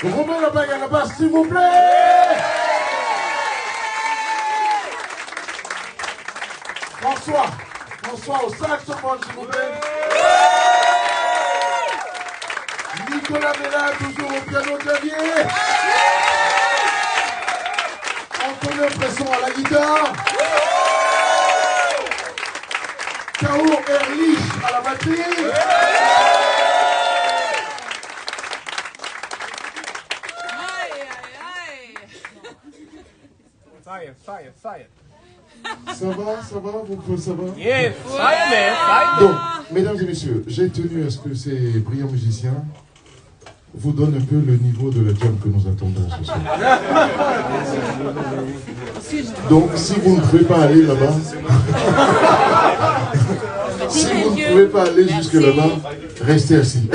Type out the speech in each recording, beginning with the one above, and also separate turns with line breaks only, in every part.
Romain Labague à la basse, s'il vous plaît. François au saxophone, s'il vous plaît. Nicolas Bella, toujours au piano clavier. Antonio Presson à la guitare. K.O. Erlich à la batterie.
Fire.
Ça va, ça va?
Yeah, fire.
Donc, mesdames et messieurs, j'ai tenu à ce que ces brillants musiciens vous donnent un peu le niveau de la jam que nous attendons ce soir. Donc, si vous ne pouvez pas aller là-bas, si vous ne pouvez pas aller jusque là-bas, restez assis.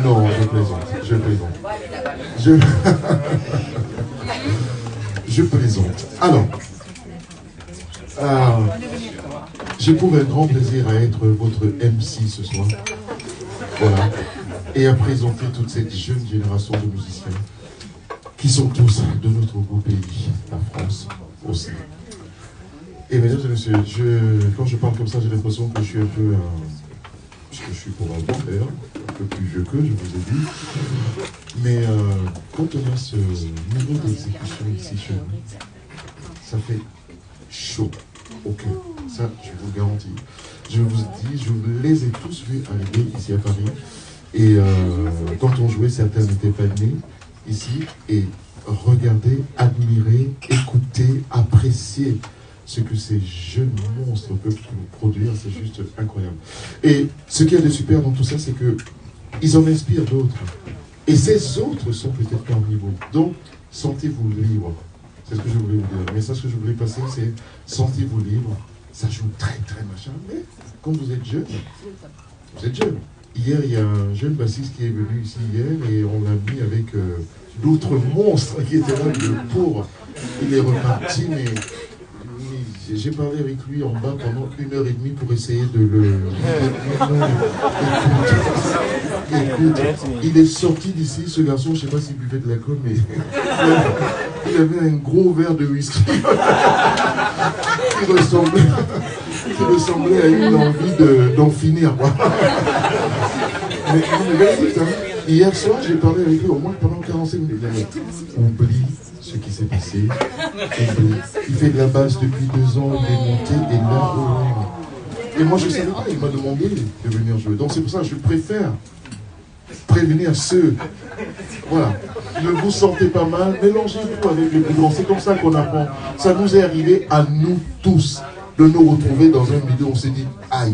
Non, je plaisante. Je plaisante. Alors, j'éprouve un grand plaisir à être votre MC ce soir. Voilà. Et à présenter toute cette jeune génération de musiciens qui sont tous de notre beau pays, la France aussi. Et mesdames et messieurs, quand je parle comme ça, j'ai l'impression que je suis un peu, puisque je suis probablement d'ailleurs, un peu plus vieux que je vous ai dit. Mais quand on a ce niveau d'exécution ici chez nous, ça fait chaud au cœur. Ça, je vous le garantis. Je vous dis, je les ai tous vus arriver ici à Paris. Et quand on jouait, certains n'étaient pas nés ici. Et regarder, admirer, écouter, apprécier ce que ces jeunes monstres peuvent nous produire, c'est juste incroyable. Et ce qui est de super dans tout ça, c'est que ils en inspirent d'autres. Et ces autres sont peut-être parmi vous. Donc, sentez-vous libre. C'est ce que je voulais vous dire. Mais ça, ce que je voulais passer, c'est sentez-vous libre. Ça joue très, très machin. Mais quand vous êtes jeune, vous êtes jeune. Hier, il y a un jeune bassiste qui est venu ici hier et on l'a mis avec d'autres monstres qui étaient là, le pauvre. Il est reparti, mais j'ai parlé avec lui en bas pendant 1h30 pour essayer de le... Écoute, il est sorti d'ici, ce garçon, je ne sais pas s'il buvait de l'alcool, mais il avait un gros verre de whisky qui ressemblait à une envie d'en finir. Mais vite, hein. Hier soir, j'ai parlé avec lui au moins pendant 45 minutes. Oublie ce qui s'est passé. Il fait de la basse depuis 2 ans, il est monté et là, et moi je ne savais pas, il m'a demandé de venir jouer. Donc c'est pour ça que je préfère prévenir ceux. Voilà. Ne vous sentez pas mal, mélangez-vous avec les plus grands. C'est comme ça qu'on apprend. Ça nous est arrivé à nous tous de nous retrouver dans un milieu où on s'est dit, aïe,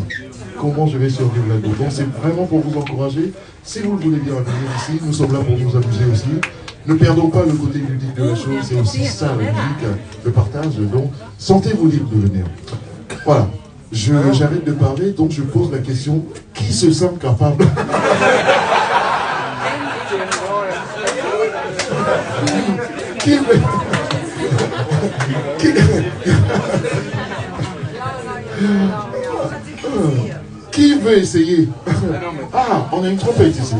comment je vais survivre là-dedans. Donc c'est vraiment pour vous encourager. Si vous le voulez bien venir ici, nous sommes là pour nous amuser aussi. Ne perdons pas le côté ludique de la chose, c'est aussi ça la musique, le partage. Donc sentez-vous libre de venir. Voilà. J'arrête de parler, donc je pose la question, qui se sent capable? Qui veut essayer? Ah, on a une trompette ici.